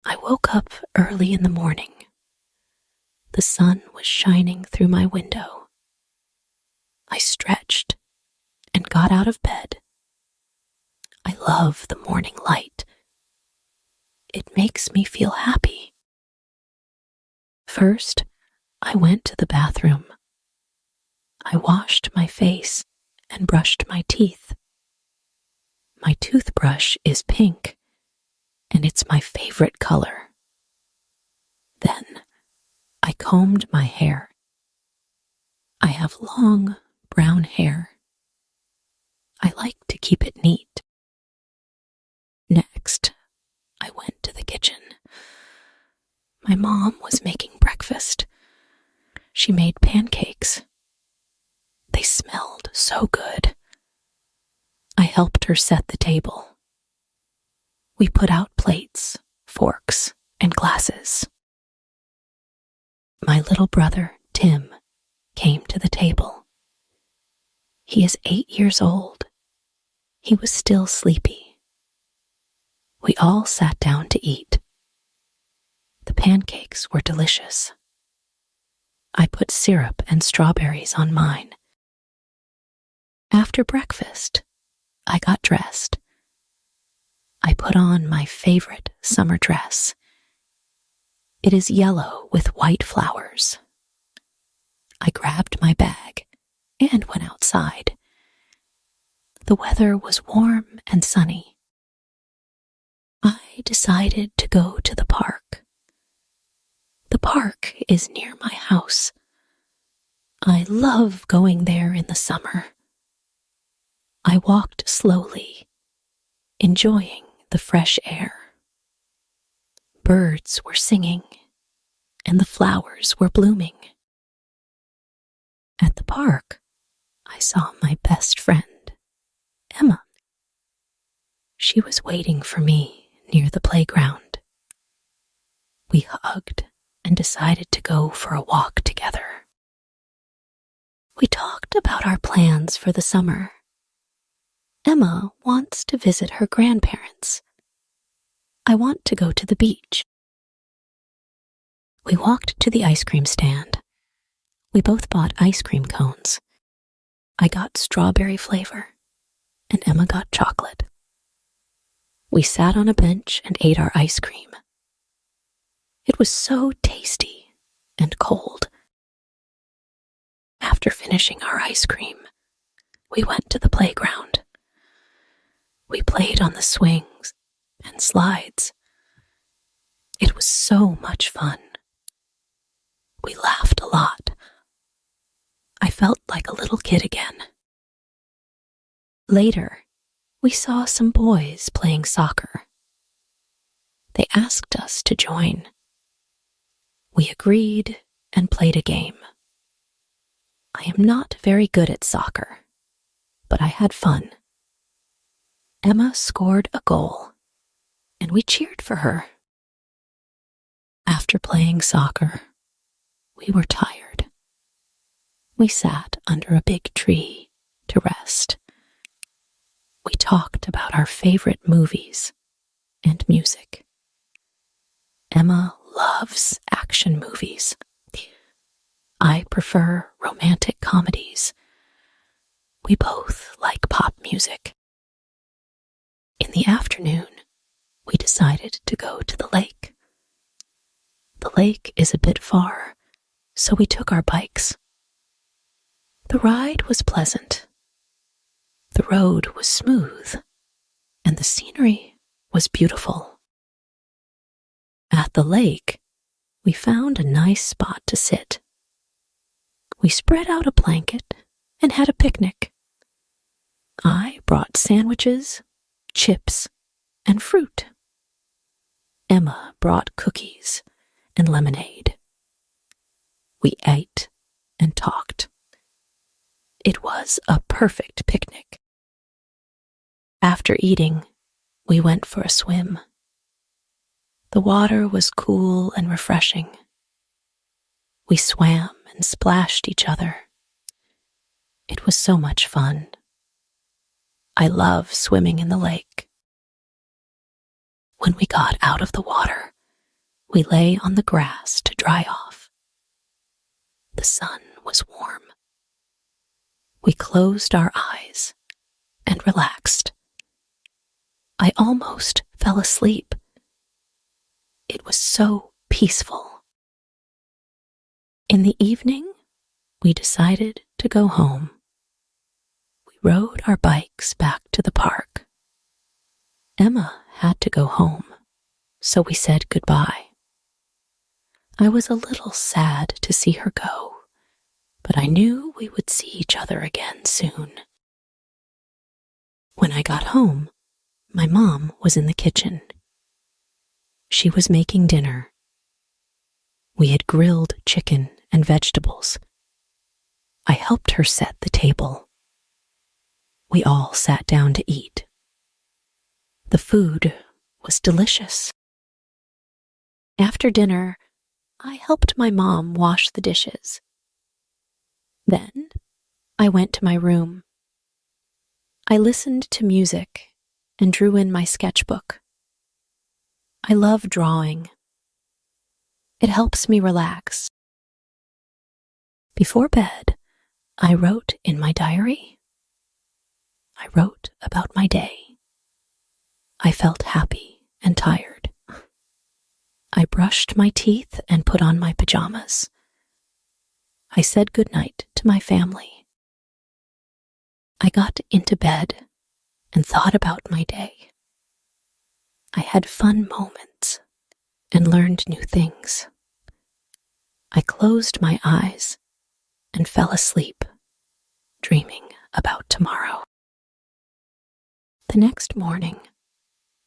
I woke up early in the morning. The sun was shining through my window. I stretched and got out of bed. I love the morning light. It makes me feel happy. First, I went to the bathroom. I washed my face and brushed my teeth. My toothbrush is pink, and it's my favorite color. Then, I combed my hair. I have long, brown hair. I like to keep it neat. Next, I went to the kitchen. My mom was making breakfast. She made pancakes. They smelled so good. I helped her set the table. We put out plates, forks, and glasses. My little brother, Tim, came to the table. He is 8 years old. He was still sleepy. We all sat down to eat. The pancakes were delicious. I put syrup and strawberries on mine. After breakfast, I got dressed. I put on my favorite summer dress. It is yellow with white flowers. I grabbed my bag and went outside. The weather was warm and sunny. I decided to go to the park. The park is near my house. I love going there in the summer. I walked slowly, enjoying the fresh air. Birds were singing, and the flowers were blooming. At the park, I saw my best friend, Emma. She was waiting for me near the playground. We hugged and decided to go for a walk together. We talked about our plans for the summer. Emma wants to visit her grandparents. I want to go to the beach. We walked to the ice cream stand. We both bought ice cream cones. I got strawberry flavor, and Emma got chocolate. We sat on a bench and ate our ice cream. It was so tasty and cold. After finishing our ice cream, we went to the playground. We played on the swings and slides. It was so much fun. We laughed a lot. I felt like a little kid again. Later, we saw some boys playing soccer. They asked us to join. We agreed and played a game. I am not very good at soccer, but I had fun. Emma scored a goal, and we cheered for her. After playing soccer, we were tired. We sat under a big tree to rest. We talked about our favorite movies and music. Emma loves action movies. I prefer romantic comedies. We both like pop music. In the afternoon, we decided to go to the lake. The lake is a bit far, so we took our bikes. The ride was pleasant. The road was smooth, and the scenery was beautiful. At the lake, we found a nice spot to sit. We spread out a blanket and had a picnic. I brought sandwiches, chips, and fruit. Emma brought cookies and lemonade. We ate and talked. It was a perfect picnic. After eating, we went for a swim. The water was cool and refreshing. We swam and splashed each other. It was so much fun. I love swimming in the lake. When we got out of the water, We lay on the grass to dry off. The sun was warm. We closed our eyes and relaxed. I almost fell asleep. It was so peaceful. In the evening, we decided to go home. We rode our bikes back to the park. Emma had to go home, so we said goodbye. I was a little sad to see her go, but I knew we would see each other again soon. When I got home, my mom was in the kitchen. She was making dinner. We had grilled chicken and vegetables. I helped her set the table. We all sat down to eat. The food was delicious. After dinner, I helped my mom wash the dishes. Then, I went to my room. I listened to music and drew in my sketchbook. I love drawing. It helps me relax. Before bed, I wrote in my diary. I wrote about my day. I felt happy and tired. I brushed my teeth and put on my pajamas. I said goodnight to my family. I got into bed and thought about my day. I had fun moments and learned new things. I closed my eyes and fell asleep, dreaming about tomorrow. The next morning,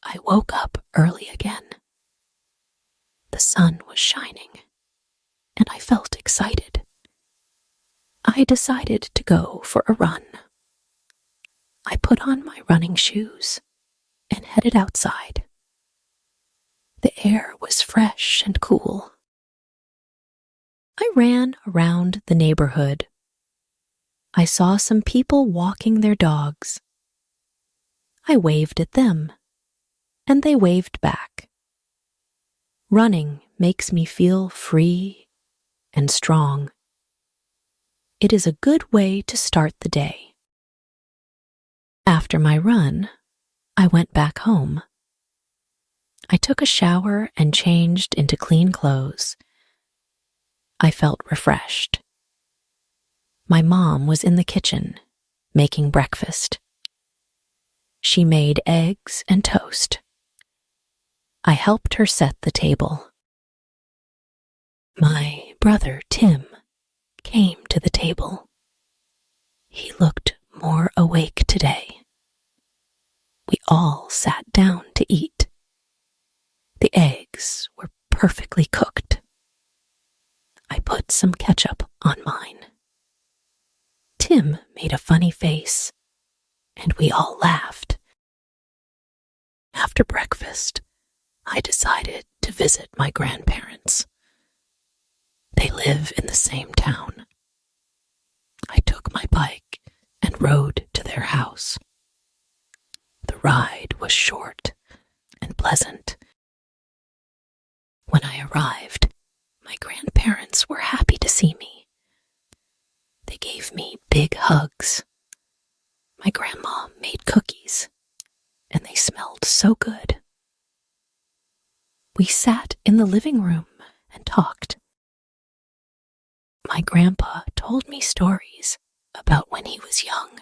I woke up early again. The sun was shining, and I felt excited. I decided to go for a run. I put on my running shoes and headed outside. The air was fresh and cool. I ran around the neighborhood. I saw some people walking their dogs. I waved at them, and they waved back. Running makes me feel free and strong. It is a good way to start the day. After my run, I went back home. I took a shower and changed into clean clothes. I felt refreshed. My mom was in the kitchen, making breakfast. She made eggs and toast. I helped her set the table. My brother Tim came to the table. He looked more awake today. We all sat down to eat. The eggs were perfectly cooked. I put some ketchup on mine. Tim made a funny face, and we all laughed. After breakfast, I decided to visit my grandparents. They live in the same town. I took my bike and rode to their house. The ride was short and pleasant. When I arrived, my grandparents were happy to see me. They gave me big hugs. My grandma made cookies, and they smelled so good. We sat in the living room and talked. My grandpa told me stories about when he was young.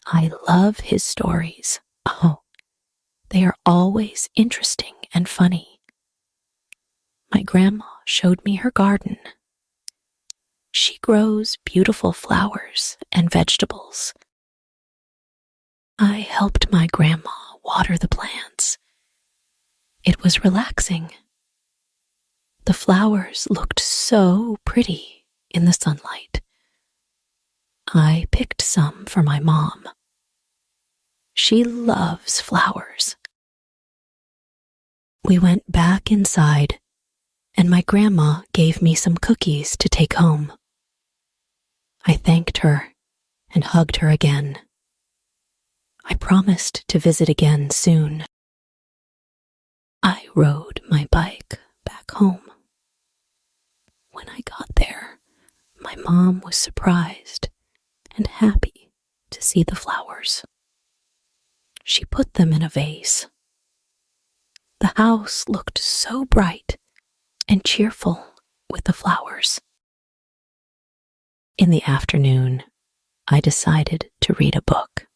I love his stories. Oh, they are always interesting and funny. My grandma showed me her garden. She grows beautiful flowers and vegetables. I helped my grandma water the plants. It was relaxing. The flowers looked so pretty in the sunlight. I picked some for my mom. She loves flowers. We went back inside, and my grandma gave me some cookies to take home. I thanked her and hugged her again. I promised to visit again soon. I rode my bike back home. When I got there, my mom was surprised and happy to see the flowers. She put them in a vase. The house looked so bright and cheerful with the flowers. In the afternoon, I decided to read a book.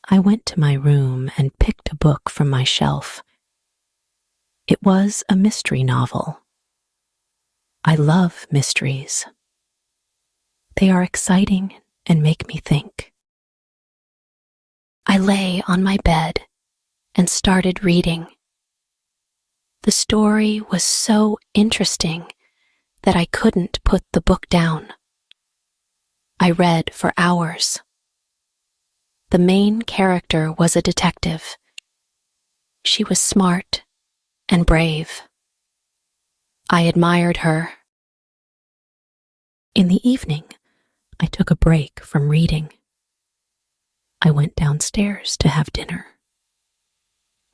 I went to my room and picked a book from my shelf. It was a mystery novel. I love mysteries. They are exciting and make me think. I lay on my bed and started reading. The story was so interesting that I couldn't put the book down. I read for hours. The main character was a detective. She was smart and brave. I admired her. In the evening, I took a break from reading. I went downstairs to have dinner.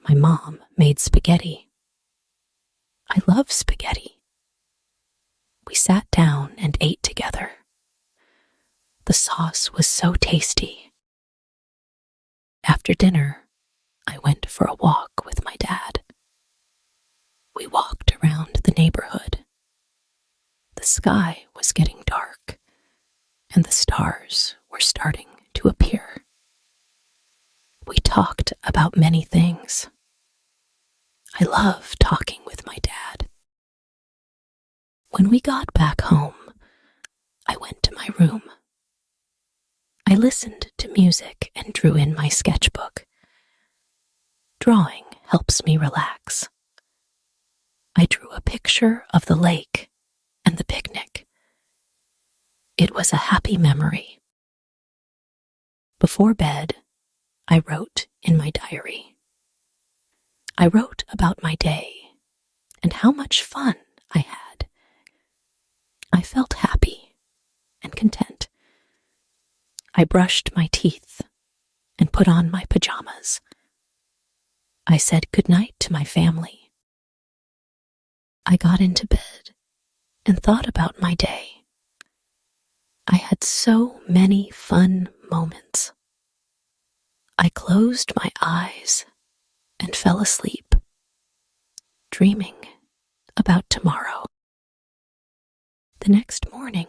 My mom made spaghetti. I love spaghetti. We sat down and ate together. The sauce was so tasty. After dinner, I went for a walk with my dad. We walked around the neighborhood. The sky was getting dark, and the stars were starting to appear. We talked about many things. I love talking with my dad. When we got back home, I went to my room. I listened to music and drew in my sketchbook. Drawing helps me relax. I drew a picture of the lake and the picnic. It was a happy memory. Before bed, I wrote in my diary. I wrote about my day and how much fun I had. I felt happy and content. I brushed my teeth and put on my pajamas. I said goodnight to my family. I got into bed and thought about my day. I had so many fun moments. I closed my eyes and fell asleep, dreaming about tomorrow. The next morning,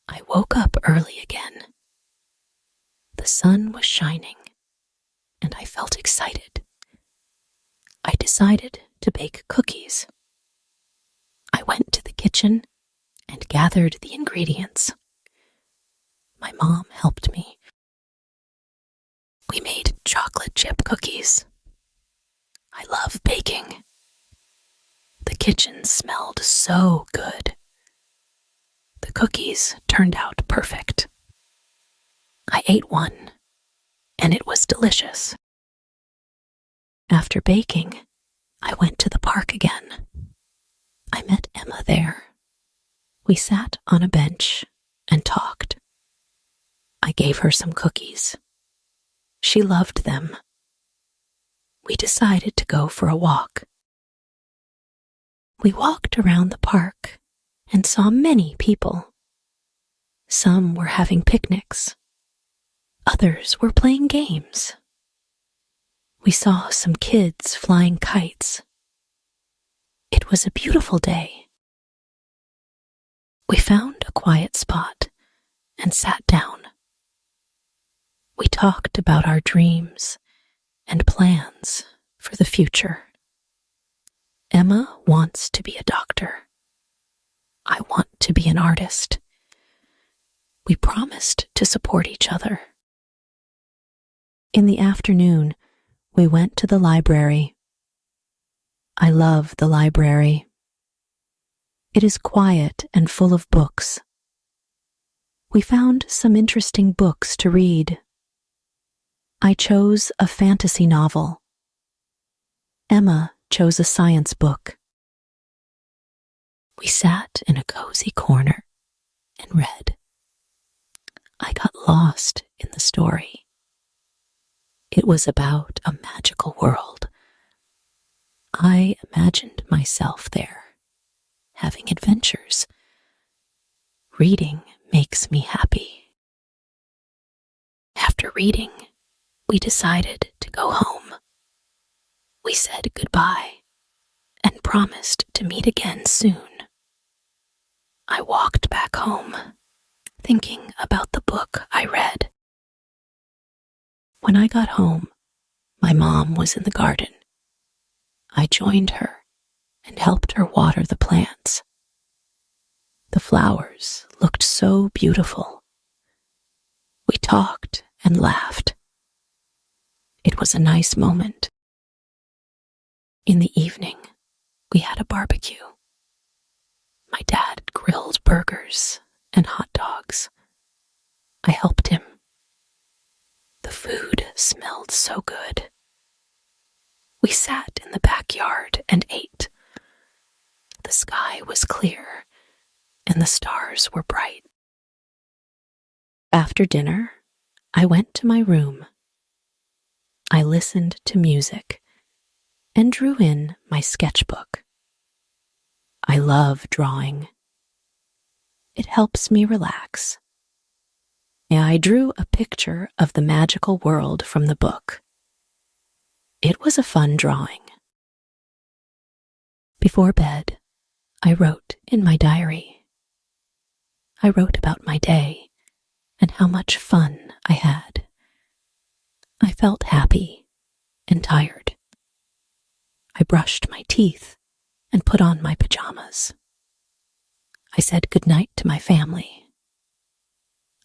I woke up early again. The sun was shining, and I felt excited. I decided to bake cookies. I went to the kitchen and gathered the ingredients. My mom helped me. We made chocolate chip cookies. I love baking. The kitchen smelled so good. The cookies turned out perfect. I ate one, and it was delicious. After baking, I went to the park again. I met Emma there. We sat on a bench and talked. I gave her some cookies. She loved them. We decided to go for a walk. We walked around the park and saw many people. Some were having picnics. Others were playing games. We saw some kids flying kites. It was a beautiful day. We found a quiet spot and sat down. We talked about our dreams and plans for the future. Emma wants to be a doctor. I want to be an artist. We promised to support each other. In the afternoon, we went to the library. I love the library. It is quiet and full of books. We found some interesting books to read. I chose a fantasy novel. Emma chose a science book. We sat in a cozy corner and read. I got lost in the story. It was about a magical world. I imagined myself there, having adventures. Reading makes me happy. After reading, we decided to go home. We said goodbye and promised to meet again soon. I walked back home, thinking about the book I read. When I got home, my mom was in the garden. I joined her and helped her water the plants. The flowers looked so beautiful. We talked and laughed. It was a nice moment. In the evening, we had a barbecue. My dad grilled burgers and hot dogs. I helped him. The food smelled so good. We sat in the backyard and ate. The sky was clear and the stars were bright. After dinner, I went to my room. I listened to music and drew in my sketchbook. I love drawing. It helps me relax. I drew a picture of the magical world from the book. It was a fun drawing. Before bed, I wrote in my diary. I wrote about my day and how much fun I had. I felt happy and tired. I brushed my teeth and put on my pajamas. I said goodnight to my family.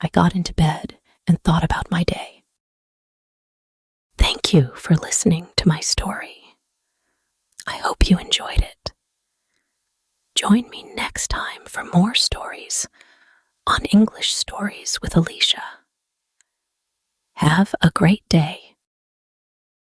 I got into bed and thought about my day. Thank you for listening to my story. I hope you enjoyed it. Join me next time for more stories on English Stories with Alicia. Have a great day.